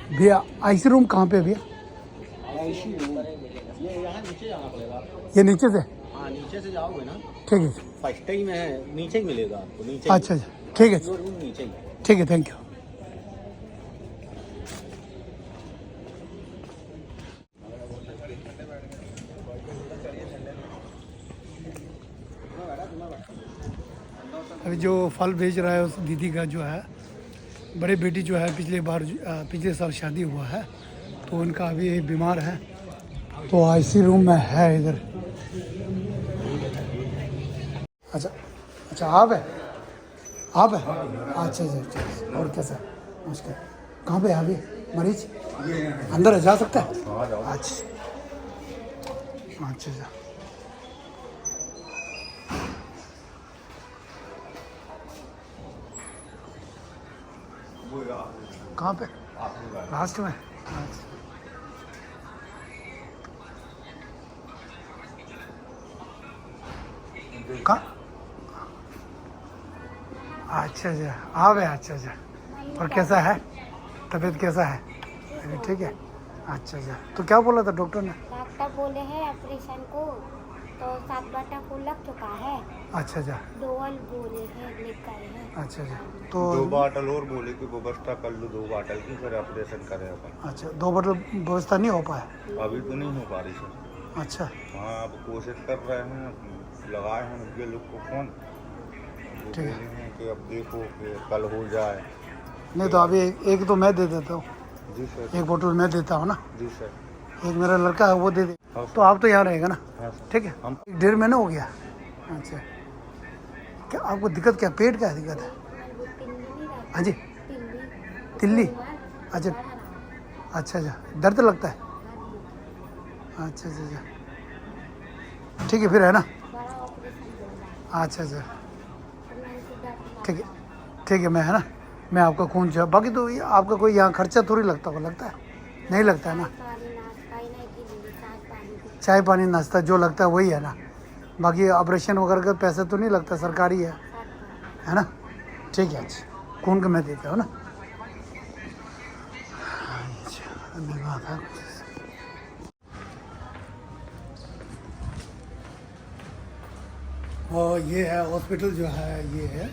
भैया IC room कहाँ पे है भैया? आईसी रूम ये यहाँ नीचे जाना पड़ेगा आपको। ये नीचे से? हाँ नीचे से जाओगे ना, ठीक है। फर्स्ट ही में है, नीचे ही मिलेगा आपको, नीचे अच्छा अच्छा ठीक है रूम नीचे ही। ठीक है, थैंक यू। अभी जो फल बेच रहा है उस दीदी का जो है बड़े बेटी जो है पिछले साल शादी हुआ है, तो उनका अभी बीमार है, तो आईसी रूम में है इधर। अच्छा अच्छा, आप है? अच्छा अच्छा अच्छा। और कैसा मुश्किल कहाँ पे है अभी मरीज? अंदर है, जा सकता है? अच्छा अच्छा अच्छा। कहाँ पे? लास्ट में? कहाँ? अच्छा अच्छा, आप है? अच्छा अच्छा। और कैसा है तबीयत, कैसा है अभी? ठीक है। अच्छा अच्छा, तो क्या बोला था डॉक्टर ने? डॉक्टर बोले हैं ऑपरेशन को तो 7 को लग चुका है। अच्छा अच्छा डोल बोले हैं, लिख कर हैं। अच्छा अच्छा। तो 2 बाटल और बोले कि व्यवस्था कर लो, 2 बाटल की, फिर ऑपरेशन करें अपन। अच्छा, 2 बोतल व्यवस्था नहीं हो पाया? अभी तो नहीं हो पा रही सर। अच्छा हाँ अब कोशिश कर रहे हैं, लगाए हैं ये लोग को फोन, वो ठीक है। बोले हैं कि अब देखो कि कल हो जाए। नहीं तो अभी एक तो मैं दे देता हूँ, जी सर। एक बोतल मैं देता हूँ ना, जी सर। एक मेरा लड़का है वो दे दे। हाँ तो आप तो यहाँ रहेगा ना? हाँ सर। ठीक है। हम 1.5 महीना हो गया? अच्छा, क्या आपको दिक्कत, क्या पेट का दिक्कत है? हाँ जी, तिल्ली? अच्छा अच्छा अच्छा, दर्द लगता है? अच्छा अच्छा अच्छा, ठीक है फिर, है ना? अच्छा अच्छा ठीक है मैं, है ना, मैं आपका खून जो बाकी तो आपका कोई यहाँ खर्चा थोड़ी लगता होगा, लगता है? नहीं लगता है ना? चाय पानी नाश्ता जो लगता है वही है ना, बाकी ऑपरेशन वगैरह का पैसा तो नहीं लगता, सरकारी है ना? ठीक है। अच्छा, खून का मैं देता हूँ ना। और ये है हॉस्पिटल जो है, ये है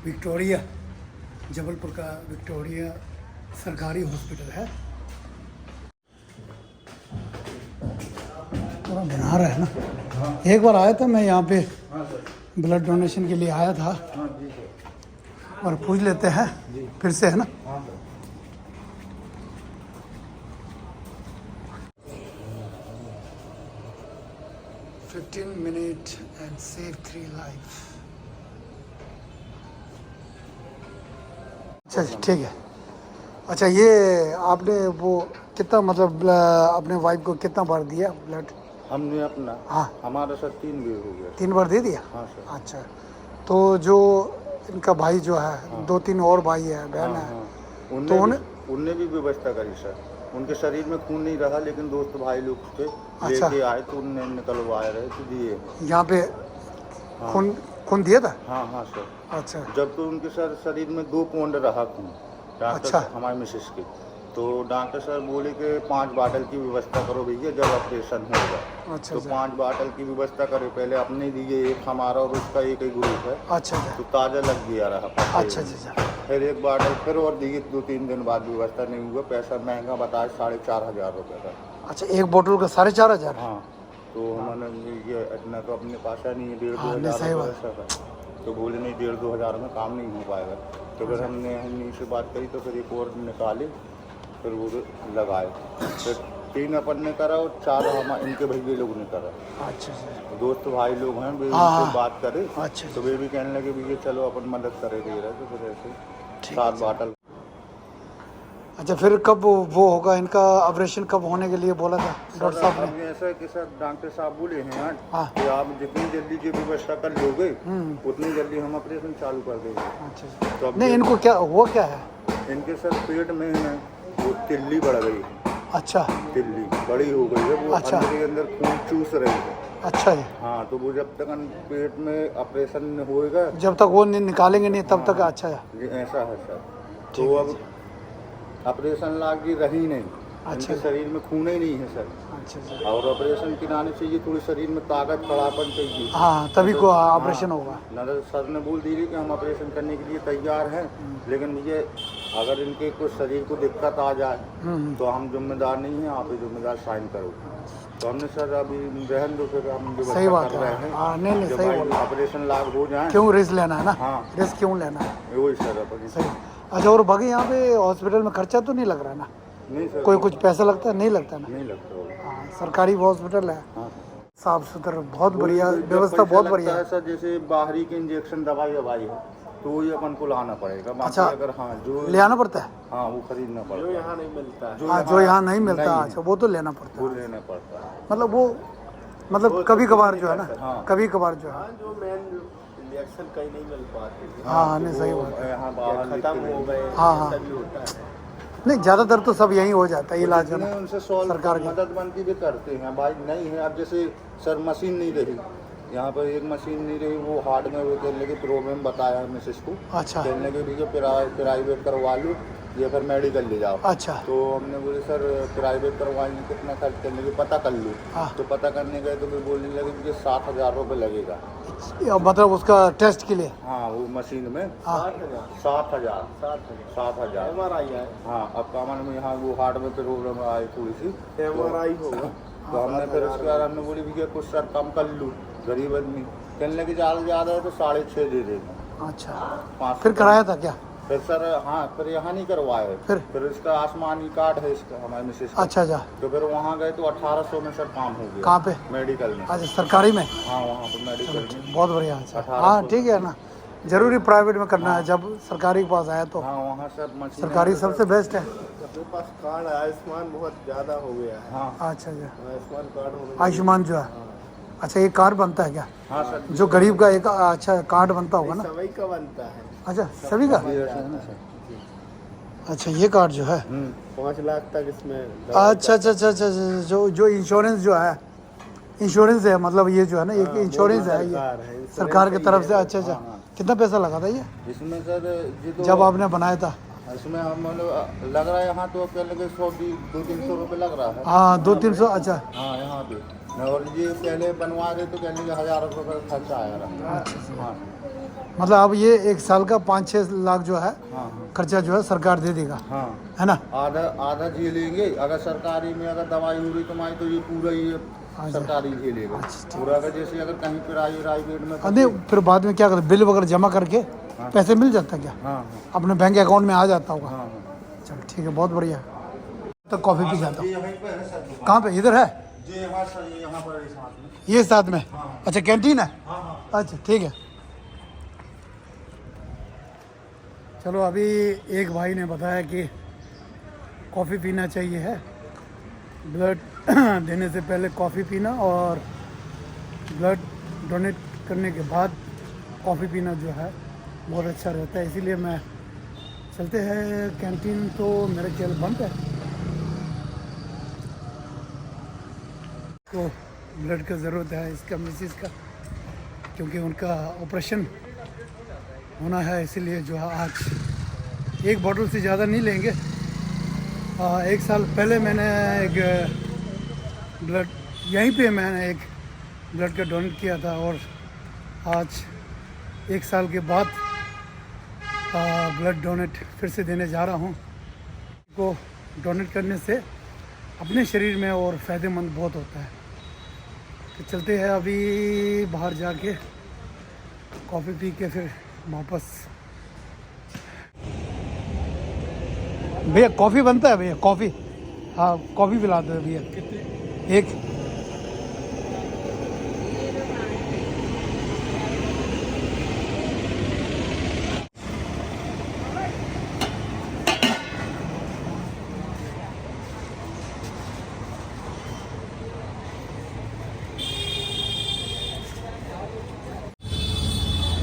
विक्टोरिया, जबलपुर का विक्टोरिया सरकारी हॉस्पिटल है। पूरा बना रहा है ना? एक बार आया था मैं यहाँ पे, ब्लड डोनेशन के लिए आया था, और पूछ लेते हैं फिर से, है ना? 15 minutes and save 3 lives। अच्छा ठीक है। अच्छा, ये आपने वो कितना मतलब अपने वाइफ को कितना बार दिया ब्लड? हमने अपना, हाँ हमारा सर 3 बार हो गया। 3 बार दे दिया? हाँ सर। अच्छा, तो जो इनका भाई जो है, 2-3 और भाई है, बहन है, तो उनने भी व्यवस्था करी सर। उनके शरीर में खून नहीं रहा, लेकिन दोस्त भाई लोग थे अच्छा। लेके आए तो उनने निकलवाए रहे तो दिए। यहाँ पे खून दिया था? हाँ हाँ सर। अच्छा जब तो उनके सर शरीर में 2 पौंड रहा खून, डॉक्टर अच्छा। हमारे मिसेस के, तो डॉक्टर सर बोले कि 5 बाटल की व्यवस्था करो भैया जब ऑपरेशन होगा। अच्छा तो अच्छा 5 बाटल की व्यवस्था करे, पहले अपने दिए, एक हमारा और उसका एक ही ग्रुप है, अच्छा तो ताज़ा लग गया रहा। अच्छा अच्छा। फिर 1 बाटल फिर और दिए, 2-3 दिन बाद व्यवस्था नहीं हुआ, पैसा महंगा बताया 4,500 रुपये का। अच्छा, एक बोतल का 4,500? हाँ, तो मैंने ये इतना तो अपने पास है नहीं है, 1,500 हाँ, 2,000 सही रुपये बात। सब है। तो बोले नहीं 1,500 2,000 में काम नहीं हो पाएगा। तो फिर हमने से बात करी, तो फिर एक और निकाले, फिर वो लगाए। फिर 3 अपन ने करा और 4 हम इनके भैया लोग ने करा। अच्छा अच्छा। दोस्त भाई लोग हैं, वे हाँ, उनसे हाँ। बात करे, अच्छा तो वे भी कहने लगे भैया चलो अपन मदद करे दे रहे, तो फिर ऐसे ठीक 7 बाटल। अच्छा, फिर कब वो होगा, इनका ऑपरेशन कब होने के लिए बोला था डॉक्टर साहब ने? अब ऐसा है कि सर डॉक्टर साहब बोले हैं आज हाँ। कि आप जितनी जल्दी की व्यवस्था कर लोगे उतनी जल्दी हम ऑपरेशन चालू कर देंगे। अच्छा तो अब नहीं, इनको क्या हुआ, क्या है? इनके सर पेट में है वो तिल्ली बढ़ गई है। अच्छा तिल्ली बड़ी हो गई है, वो अच्छा। अंदर के अंदर खून चूस रही है। अच्छा जी, हाँ, तो वो जब तक पेट में ऑपरेशन होएगा, जब तक वो निकालेंगे नहीं तब तक। अच्छा है, ये ऐसा है सर। ठीक तो है अब ऑपरेशन लाग रही नहीं। अच्छा। इनके शरीर में खून ही नहीं है सर। अच्छा अच्छा। और ऑपरेशन कराने चाहिए, थोड़ी शरीर में ताकत कड़ापन चाहिए। हाँ तभी को ऑपरेशन हाँ, होगा। नजर सर ने बोल दी कि हम ऑपरेशन करने के लिए तैयार हैं, लेकिन मुझे अगर इनके कुछ शरीर को दिक्कत आ जाए तो हम जिम्मेदार नहीं हैं, आप ही जिम्मेदार साइन करो। तो हमने सर अभी रहन दो, फिर हम सही व्यवस्था बात कर रहे है। हैं। हाँ नहीं नहीं जब सही भाई बोला। ऑपरेशन लाभ हो जाए, क्यों रिस्क लेना है ना। हाँ। रिस्क क्यों लेना है। वही सर अपनी सही। अच्छा और बाकी यहाँ पे हॉस्पिटल में खर्चा तो नहीं लग रहा है ना, नहीं सर, कोई कुछ पैसा लगता है नहीं लगता ना। नहीं लगता होगा। हाँ सरकारी हॉस्पिटल है, हाँ साफ सुथरा, बहुत बढ़िया जब व्यवस्था, पैसा बहुत लगता बढ़िया है है। सर, जैसे बाहरी के इंजेक्शन दवाई है तो वही अपन को लाना पड़ेगा। बाकी अच्छा। अगर हाँ जो ले आना पड़ता है। हाँ वो खरीदना पड़ता है, यहाँ नहीं मिलता है। हाँ जो यहाँ नहीं मिलता। नहीं है, अच्छा वो तो लेना पड़ता वो है। लेना पड़ता है। मतलब वो मतलब कभी कभार जो है ना, हाँ। कभी कभार जो है। हाँ जो मेन इंजेक्शन कहीं नहीं मिल पाते, हाँ नहीं सही वो बात है। यहाँ बाहर खत्म हो गए, हाँ, हाँ। तभी होता है। नहीं ज़्यादातर तो सब यहीं हो जाता है इलाज है जितने ना। उनसे सॉल्व सरकार की। मदद बनती भी करते हैं। भाई नहीं है, अब जैसे सर मशीन नहीं रही यहाँ पर, एक मशीन नहीं रही, वो हार्ड में वो कहने के प्रॉब्लम बताया है मिसेस को। अच्छा कहने के भैया प्राइवेट करवा लो या फिर मेडिकल ले जाओ। अच्छा। तो हमने बोले सर प्राइवेट करवाएंगे कितना खर्च, करने के पता कर लो। हाँ। तो पता करने गए तो फिर बोलने लगे मुझे 7,000 रुपये लगेगा। मतलब उसका टेस्ट के लिए। हाँ वो मशीन में हाँ 7,000 7,000 MRI है, हाँ। अब कामन में यहाँ वो हार्ट में प्रॉब्लम आई थोड़ी सी, MRI होगा। तो हमने फिर उसके बाद हमने बोली भैया कुछ सर कम कर लूँ, गरीब आदमी। कहने लगे ज़्यादा है तो 6.5 दे देना। अच्छा 5 फिर कराया था क्या। फिर सर हाँ फिर यहाँ नहीं करवाए। फिर इसका आसमानी कार्ड है इसका, हमारे मिसेस का। अच्छा अच्छा। तो फिर वहाँ गए तो 1800 में सर काम हो गया। कहाँ पे। मेडिकल में। अच्छा सरकारी में। हाँ वहाँ पर मेडिकल में। बहुत बढ़िया। अच्छा 1800 हाँ ठीक है ना, जरूरी प्राइवेट में करना है, जब सरकारी के पास आया तो हाँ वहाँ सर मशीन सरकारी सबसे बेस्ट है। अपने पास कार्ड आयुष्मान बहुत ज़्यादा हो गया है। हाँ अच्छा अच्छा। आयुष्मान कार्ड होने आयुष्मान जो है, अच्छा ये कार्ड बनता है क्या, हाँ सर। जो गरीब का एक अच्छा कार्ड बनता होगा ना। सभी का बनता है। अच्छा सभी का। ये ऐसा है ना सर। अच्छा ये कार्ड जो है 5 लाख तक इसमें दवा अच्छा अच्छा अच्छा अच्छा अच्छा, जो इंश्योरेंस जो है, इंश्योरेंस है मतलब ये जो है ना एक इंश्योरेंस है ये सरकार की तरफ से। अच्छा अच्छा कितना पैसा लगा था ये इसमें सर ये तो जब आपने बनाया था। इसमें हम मतलब लग रहा है यहाँ तो क्या लगे 100-200-300 रुपये लग रहा है। हाँ 200-300। अच्छा हाँ यहाँ पे, और ये पहले बनवा रहे तो कहने लगे 1,000 रुपये का खर्चा आया रहा। हाँ मतलब अब ये एक साल का 5-6 लाख जो है हाँ खर्चा जो है सरकार दे देगा, हाँ। है ना। आधा झेलेंगे अगर सरकारी में, अगर दवाई हो रही कमाई तो ये पूरा ये सरकारी झेलेगा पूरा। अगर जैसे अगर कहीं प्राइवेट में अरे फिर बाद में क्या करते, बिल वगैरह जमा करके पैसे मिल जाता है क्या, हाँ अपने बैंक अकाउंट में आ जाता होगा। हाँ चलो ठीक है बहुत बढ़िया। तो कॉफ़ी पी जाता हूँ। ये यहीं पे है सर। कहाँ पे, इधर है जी हाँ सर, ये यहाँ पर साथ में। ये साथ में। अच्छा कैंटीन है। हाँ हाँ अच्छा ठीक है। चलो अभी एक भाई ने बताया कि कॉफ़ी पीना चाहिए है, ब्लड देने से पहले कॉफ़ी पीना और ब्लड डोनेट करने के बाद कॉफ़ी पीना जो है बहुत अच्छा रहता है। इसीलिए मैं चलते हैं। कैंटीन तो मेरे ख्याल बंद है, तो ब्लड का ज़रूरत है इसका मिसिस का, क्योंकि उनका ऑपरेशन होना है। इसीलिए जो है आज एक बॉटल से ज़्यादा नहीं लेंगे। 1 साल पहले मैंने एक ब्लड यहीं पे मैंने एक ब्लड का डोनेट किया था, और आज 1 साल के बाद ब्लड डोनेट फिर से देने जा रहा हूँ। को डोनेट करने से अपने शरीर में और फ़ायदेमंद बहुत होता है। तो चलते हैं अभी बाहर जाके कॉफ़ी पी के फिर वापस। भैया कॉफ़ी बनता है भैया, कॉफ़ी। हाँ कॉफ़ी पिला दो भैया एक।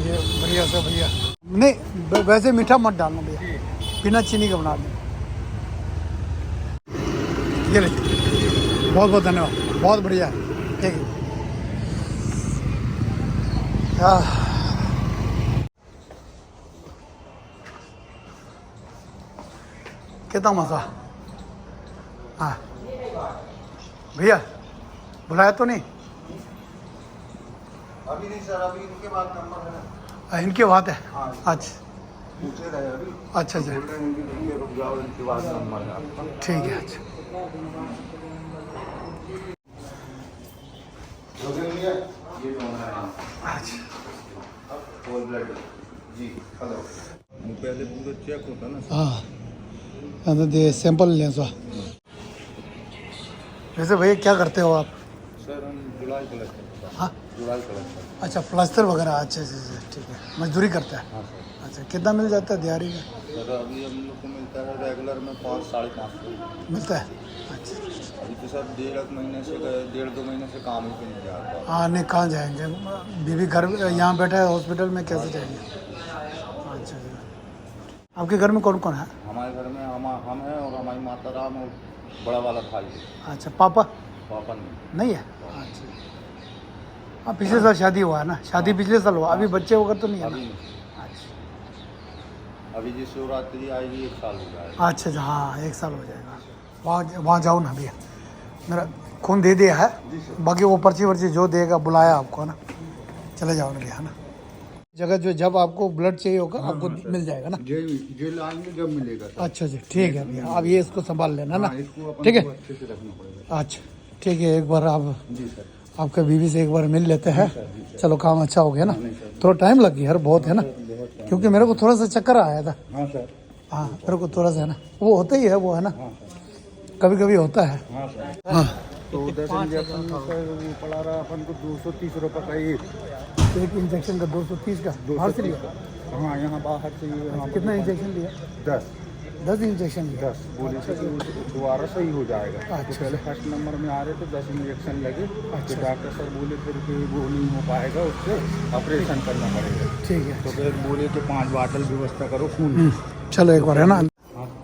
ये बढ़िया से भैया, नहीं वैसे मीठा मत डालना भैया, बिना चीनी का बना दें। ये लीजिए, बहुत बहुत धन्यवाद, बहुत बढ़िया है। ठीक है। कितना मज़ा। हाँ भैया बुलाया तो नहीं? अभी नहीं सर, अभी इनके बाद नंबर है। इनकी बात है। हाँ। अच्छा पूछे रहे अभी। अच्छा अच्छा बोल रहे हैं इनके लिए रुक जाओ, इनके बाद नंबर है आपका। ठीक है। अच्छा ये जो है अच्छा होल ब्लड जी। हेलो, पहले पूरा चेक होता ना। हाँ तो दे सैंपल लें सो। वैसे भैया क्या करते हो आप? सर हम जुलाई कलेक्ट करते हैं। हाँ जुलाई कलेक्ट करते अच्छा प्लास्टर वगैरह। अच्छा अच्छा अच्छा ठीक है, मजदूरी करता है। हैं। हाँ सर। अच्छा कितना मिल जाता है दिहाड़ी का? सर अभी हम लोग को मिलता है रेगुलर में 500 साढ़े 500 मिलता है। अच्छा अभी तो सर 1.5 महीने से 1.5-2 महीने से काम ही पे नहीं जा रहा। हाँ नहीं कहाँ जाएंगे, बीवी घर यहाँ बैठा है हॉस्पिटल में, कैसे जाएंगे? अच्छा अच्छा आपके घर में कौन कौन है? हमारे घर में हम हैं और हमारी माता राम और बड़ा वाला भाई है। अच्छा पापा पापा नहीं। नहीं है? अच्छा हाँ पिछले साल शादी हुआ है ना, शादी पिछले साल हुआ, अभी बच्चे वगैरह तो नहीं है अभी ना? नहीं। अच्छा अभी जिस शिवरात्रि आएगी 1 साल हो जाएगा। अच्छा अच्छा हाँ 1 साल हो जाएगा। वहाँ जाओ ना भैया, मेरा खून दे दिया है, बाकी वो पर्ची वर्ची जो देगा बुलाया आपको ना, चले जाओ ना भैया है ना। जगह जो जब आपको ब्लड चाहिए होगा आपको मिल जाएगा ना। जेल आएंगे जब मिलेगा सर। अच्छा अच्छा ठीक है भैया, अब ये इसको संभाल लेना ना। हाँ, इसको अपन ठीक है को अच्छे से रखना पड़ेगा। अच्छा ठीक है, एक बार आप जी सर। आपका बीवी से एक बार मिल लेते हैं। चलो काम अच्छा हो गया ना, थोड़ा टाइम लग गया यार बहुत है ना, क्योंकि मेरे को थोड़ा सा चक्कर आया था। हाँ सर। हाँ मेरे को थोड़ा सा है ना, वो होता ही है वो है ना, हाँ सर। कभी कभी होता है। हाँ सर। हाँ तो 10 इंजेक्शन में सर वो पड़ा रहा अपन को 230 रुपये का एक इंजेक्शन का 230 का बाहर से लिया? हाँ यहाँ बाहर से ये यहाँ कितना इंजेक्शन लिया? 10 इंजेक्शन लिया? 10 बोले से कि दोबारा सही हो जाएगा। तो अच्छा। पहले फर्स्ट नंबर में आ रहे थे 10 इंजेक्शन लगे। तो डॉक्टर सर बोले फिर कि वो नहीं हो पाएगा, उससे ऑपरेशन करना पड़ेगा। ठीक है तो फिर बोले कि 5 बाटल व्यवस्था करो खून। चलो एक बार है ना,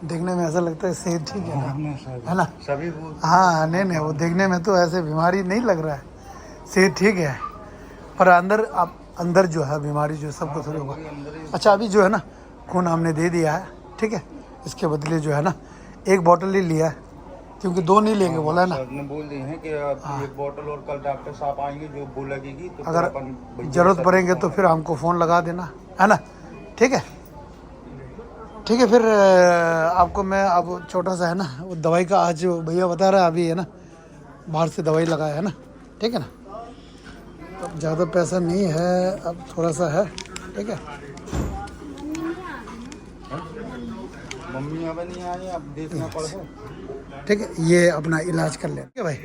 देखने में ऐसा लगता है सेहत ठीक है ना, है ना? सभी हाँ नहीं नहीं वो देखने में तो ऐसे बीमारी नहीं लग रहा है, सेहत ठीक है, पर अंदर आप अंदर जो है बीमारी जो है सबको थोड़ी होगा। अच्छा अभी जो है ना खून हमने दे दिया है, ठीक है, इसके बदले जो है ना 1 बॉटल ही लिया है, क्योंकि 2 नहीं लेंगे बोला है ना। सर ने बोल दिए हैं कि अब 1 बॉटल और कल डॉक्टर साहब आएंगे जो वो लगेगी तो अगर अपन ज़रूरत पड़ेंगे तो फिर हमको फ़ोन लगा देना, है ना? ठीक है ठीक है। फिर आपको मैं अब छोटा सा है ना वो दवाई का, आज भैया बता रहा है अभी है ना बाहर से दवाई लगाया है ना, ठीक है ना, अब ज़्यादा पैसा नहीं है, अब थोड़ा सा है, ठीक है। मम्मी अब नहीं आई, अब देखना पड़ेगा। ठीक है ये अपना इलाज कर ले, ठीक है भाई,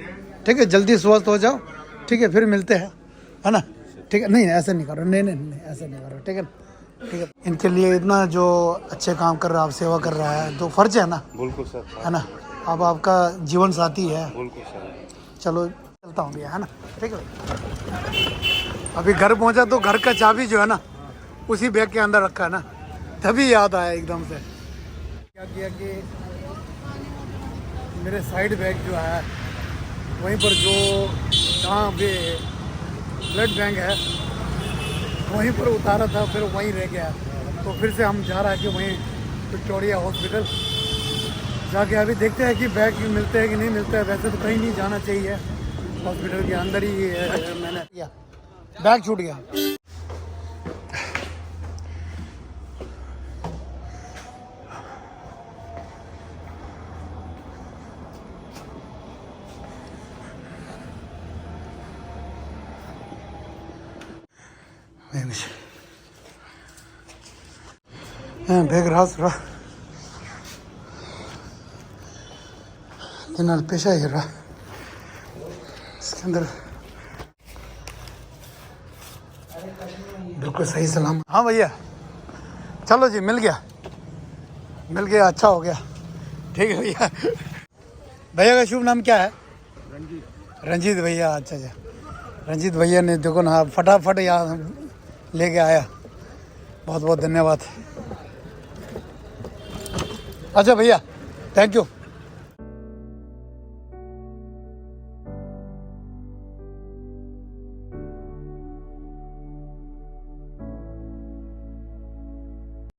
ठीक है जल्दी स्वस्थ हो जाओ, ठीक है फिर मिलते हैं, है ना? ठीक है नहीं ऐसे नहीं करो, नहीं नहीं नहीं ऐसे नहीं करो, ठीक है ठीक है। इनके लिए इतना जो अच्छे काम कर रहा है, आप सेवा कर रहा है, तो फर्ज है ना, बिल्कुल सर, है ना? अब आपका जीवन साथी है, बिल्कुल सर। चलो चलता हूँ भैया, है ना? ठीक है भाई। अभी घर पहुँचा तो घर का चाबी जो है ना उसी बैग के अंदर रखा है ना, तभी याद आया एकदम से। क्या किया कि मेरे साइड बैग जो है वहीं पर जो जहाँ पे ब्लड बैंक है वहीं पर उतारा था, फिर वहीं रह गया, तो फिर से हम जा रहा है कि वहीं विक्टोरिया हॉस्पिटल जाके अभी देखते हैं कि बैग मिलते हैं कि नहीं मिलते हैं। वैसे तो कहीं नहीं जाना चाहिए, हॉस्पिटल के अंदर ही मैंने किया, बैग छूट गया। बैग रहा दिन पेशा ही रहा, इसके अंदर बिल्कुल सही सलाम। हाँ भैया चलो जी, मिल गया अच्छा हो गया, ठीक है भैया। भैया का शुभ नाम क्या है? रंजीत भैया। अच्छा अच्छा रंजीत भैया ने देखो ना फटाफट यहाँ लेके आया, बहुत बहुत धन्यवाद। अच्छा भैया थैंक यू।